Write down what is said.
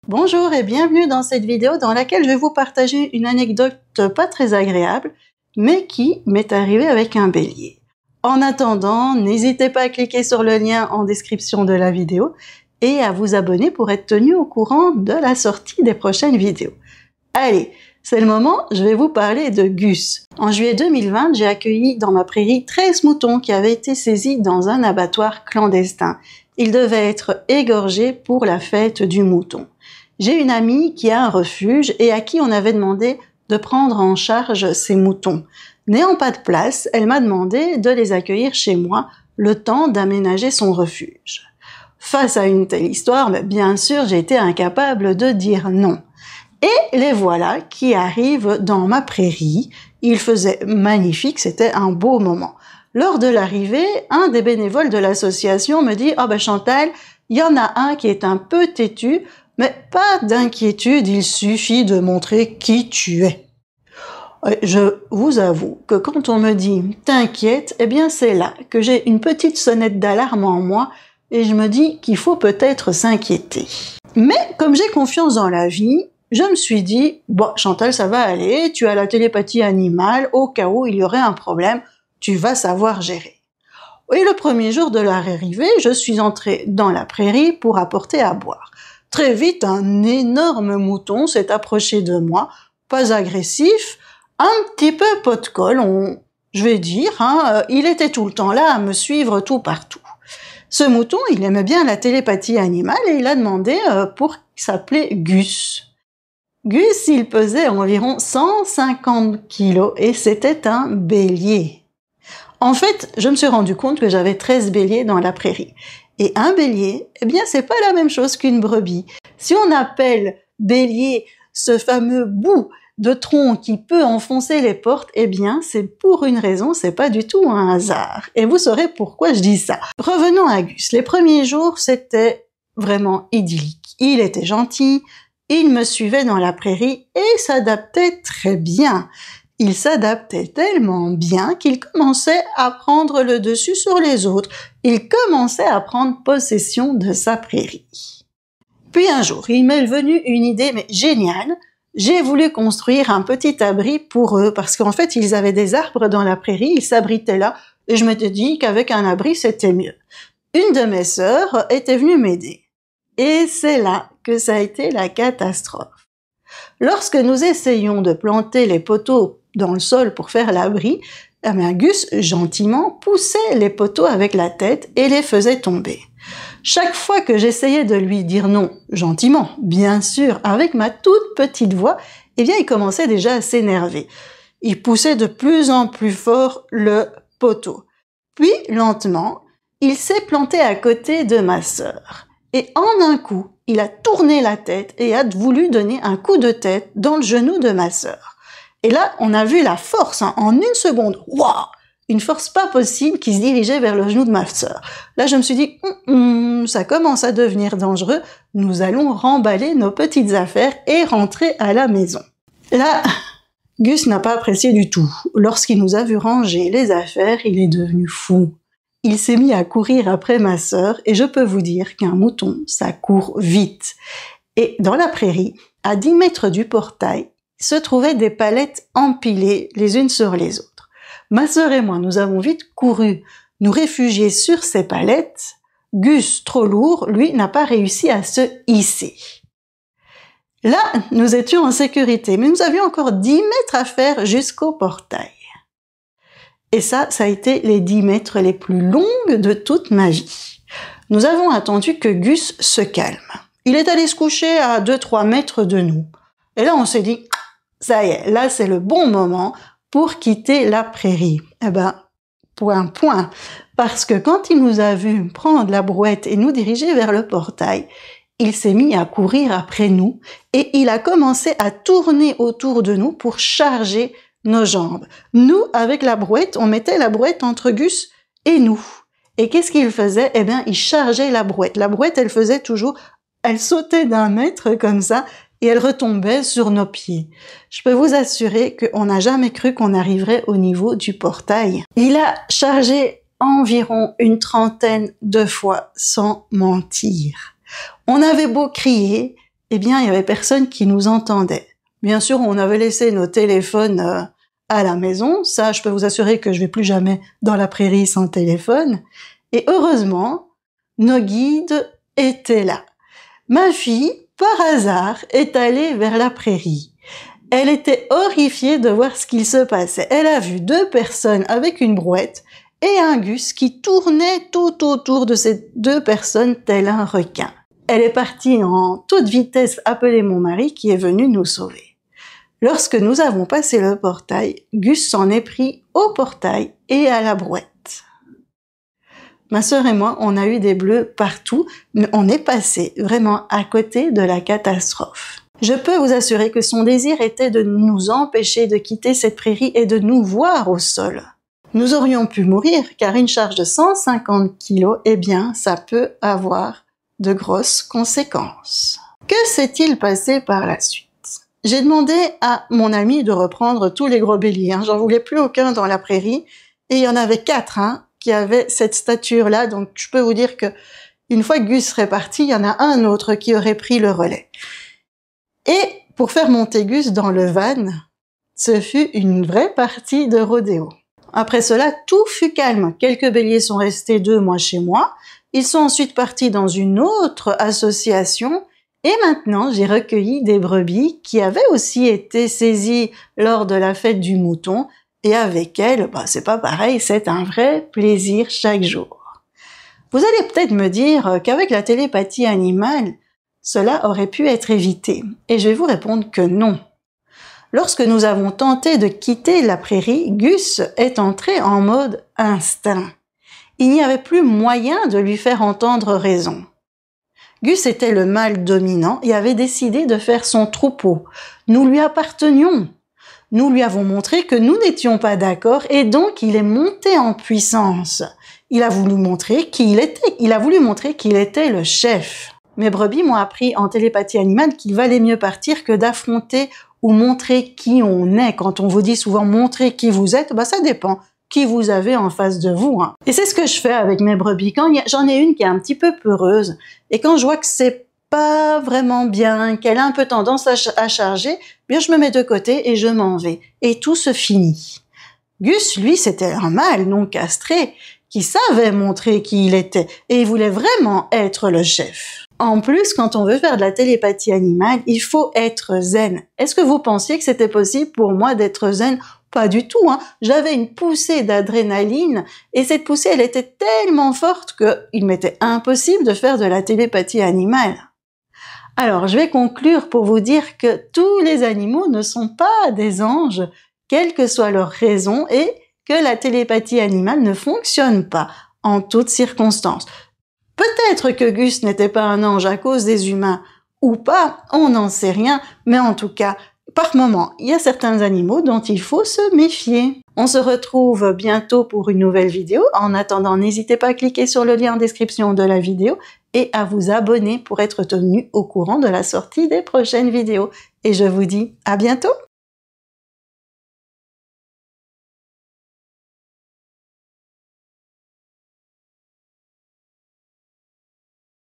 Bonjour et bienvenue dans cette vidéo dans laquelle je vais vous partager une anecdote pas très agréable, mais qui m'est arrivée avec un bélier. En attendant, n'hésitez pas à cliquer sur le lien en description de la vidéo et à vous abonner pour être tenu au courant de la sortie des prochaines vidéos. Allez, c'est le moment, je vais vous parler de Gus. En juillet 2020, j'ai accueilli dans ma prairie 13 moutons qui avaient été saisis dans un abattoir clandestin. Ils devaient être égorgés pour la fête du mouton. J'ai une amie qui a un refuge et à qui on avait demandé de prendre en charge ces moutons. N'ayant pas de place, elle m'a demandé de les accueillir chez moi, le temps d'aménager son refuge. Face à une telle histoire, bien sûr, j'ai été incapable de dire non. Et les voilà qui arrivent dans ma prairie. Il faisait magnifique, c'était un beau moment. Lors de l'arrivée, un des bénévoles de l'association me dit « Oh ben Chantal, il y en a un qui est un peu têtu, mais pas d'inquiétude, il suffit de montrer qui tu es. » Je vous avoue que quand on me dit « T'inquiète », eh bien c'est là que j'ai une petite sonnette d'alarme en moi et je me dis qu'il faut peut-être s'inquiéter. Mais comme j'ai confiance dans la vie, je me suis dit « Bon, Chantal, ça va aller, tu as la télépathie animale, au cas où il y aurait un problème, tu vas savoir gérer. » Et le premier jour de leur arrivée, je suis entrée dans la prairie pour apporter à boire. Très vite, un énorme mouton s'est approché de moi, pas agressif, un petit peu pot de colle, je vais dire, il était tout le temps là à me suivre tout partout. Ce mouton, il aimait bien la télépathie animale et il a demandé pour s'appeler Gus. Gus, il pesait environ 150 kilos et c'était un bélier. En fait, je me suis rendu compte que j'avais 13 béliers dans la prairie. Et un bélier, eh bien, c'est pas la même chose qu'une brebis. Si on appelle bélier ce fameux bout de tronc qui peut enfoncer les portes, eh bien, c'est pour une raison, c'est pas du tout un hasard. Et vous saurez pourquoi je dis ça. Revenons à Gus. Les premiers jours, c'était vraiment idyllique. Il était gentil, il me suivait dans la prairie et s'adaptait très bien. Il s'adaptait tellement bien qu'il commençait à prendre le dessus sur les autres. Il commençait à prendre possession de sa prairie. Puis un jour, il m'est venu une idée mais géniale. J'ai voulu construire un petit abri pour eux parce qu'en fait, ils avaient des arbres dans la prairie, ils s'abritaient là et je m'étais dit qu'avec un abri, c'était mieux. Une de mes sœurs était venue m'aider. Et c'est là que ça a été la catastrophe. Lorsque nous essayions de planter les poteaux dans le sol pour faire l'abri, Gus, gentiment, poussait les poteaux avec la tête et les faisait tomber. Chaque fois que j'essayais de lui dire non, gentiment, bien sûr, avec ma toute petite voix, eh bien, il commençait déjà à s'énerver. Il poussait de plus en plus fort le poteau. Puis, lentement, il s'est planté à côté de ma sœur. Et en un coup, il a tourné la tête et a voulu donner un coup de tête dans le genou de ma sœur. Et là, on a vu la force, en une seconde. Waouh! Une force pas possible qui se dirigeait vers le genou de ma sœur. Là, je me suis dit, ça commence à devenir dangereux. Nous allons remballer nos petites affaires et rentrer à la maison. Là, Gus n'a pas apprécié du tout. Lorsqu'il nous a vu ranger les affaires, il est devenu fou. Il s'est mis à courir après ma sœur et je peux vous dire qu'un mouton, ça court vite. Et dans la prairie, à 10 mètres du portail, se trouvaient des palettes empilées les unes sur les autres. Ma sœur et moi, nous avons vite couru nous réfugier sur ces palettes. Gus, trop lourd, lui, n'a pas réussi à se hisser. Là, nous étions en sécurité, mais nous avions encore 10 mètres à faire jusqu'au portail. Et ça a été les 10 mètres les plus longues de toute ma vie. Nous avons attendu que Gus se calme. Il est allé se coucher à 2-3 mètres de nous. Et là, on s'est dit, ça y est, là, c'est le bon moment pour quitter la prairie. Eh ben, point. Parce que quand il nous a vus prendre la brouette et nous diriger vers le portail, il s'est mis à courir après nous et il a commencé à tourner autour de nous pour charger nos jambes. Nous, avec la brouette, on mettait la brouette entre Gus et nous. Et qu'est-ce qu'il faisait? Eh bien, il chargeait la brouette. La brouette, elle sautait d'1 mètre comme ça et elle retombait sur nos pieds. Je peux vous assurer qu'on n'a jamais cru qu'on arriverait au niveau du portail. Il a chargé environ une 30aine de fois, sans mentir. On avait beau crier, eh bien, il y avait personne qui nous entendait. Bien sûr, on avait laissé nos téléphones à la maison. Ça, je peux vous assurer que je vais plus jamais dans la prairie sans téléphone. Et heureusement, nos guides étaient là. Ma fille, par hasard, est allée vers la prairie. Elle était horrifiée de voir ce qu'il se passait. Elle a vu 2 personnes avec une brouette et un Gus qui tournait tout autour de ces 2 personnes tel un requin. Elle est partie en toute vitesse appeler mon mari qui est venu nous sauver. Lorsque nous avons passé le portail, Gus s'en est pris au portail et à la brouette. Ma sœur et moi, on a eu des bleus partout, mais on est passé vraiment à côté de la catastrophe. Je peux vous assurer que son désir était de nous empêcher de quitter cette prairie et de nous voir au sol. Nous aurions pu mourir, car une charge de 150 kilos, eh bien, ça peut avoir de grosses conséquences. Que s'est-il passé par la suite? J'ai demandé à mon ami de reprendre tous les gros béliers. J'en voulais plus aucun dans la prairie, et il y en avait 4, qui avaient cette stature-là, donc je peux vous dire que une fois que Gus serait parti, il y en a un autre qui aurait pris le relais. Et pour faire monter Gus dans le van, ce fut une vraie partie de rodéo. Après cela, tout fut calme. Quelques béliers sont restés 2 mois chez moi. Ils sont ensuite partis dans une autre association. Et maintenant, j'ai recueilli des brebis qui avaient aussi été saisies lors de la fête du mouton. Et avec elles, c'est pas pareil, c'est un vrai plaisir chaque jour. Vous allez peut-être me dire qu'avec la télépathie animale, cela aurait pu être évité. Et je vais vous répondre que non. Lorsque nous avons tenté de quitter la prairie, Gus est entré en mode instinct. Il n'y avait plus moyen de lui faire entendre raison. Gus était le mâle dominant et avait décidé de faire son troupeau. Nous lui appartenions. Nous lui avons montré que nous n'étions pas d'accord et donc il est monté en puissance. Il a voulu montrer qui il était. Il a voulu montrer qu'il était le chef. Mes brebis m'ont appris en télépathie animale qu'il valait mieux partir que d'affronter ou montrer qui on est. Quand on vous dit souvent montrer qui vous êtes, ça dépend qui vous avez en face de vous. Et c'est ce que je fais avec mes brebis. Quand j'en ai une qui est un petit peu peureuse et quand je vois que c'est pas vraiment bien, qu'elle a un peu tendance à charger, bien je me mets de côté et je m'en vais. Et tout se finit. Gus, lui, c'était un mâle non castré qui savait montrer qui il était et il voulait vraiment être le chef. En plus, quand on veut faire de la télépathie animale, il faut être zen. Est-ce que vous pensiez que c'était possible pour moi d'être zen? Pas du tout, J'avais une poussée d'adrénaline et cette poussée, elle était tellement forte qu'il m'était impossible de faire de la télépathie animale. Alors, je vais conclure pour vous dire que tous les animaux ne sont pas des anges, quelle que soit leur raison, et que la télépathie animale ne fonctionne pas en toutes circonstances. Peut-être que Gus n'était pas un ange à cause des humains, ou pas, on n'en sait rien, mais en tout cas, par moment, il y a certains animaux dont il faut se méfier. On se retrouve bientôt pour une nouvelle vidéo. En attendant, n'hésitez pas à cliquer sur le lien en description de la vidéo et à vous abonner pour être tenu au courant de la sortie des prochaines vidéos. Et je vous dis à bientôt!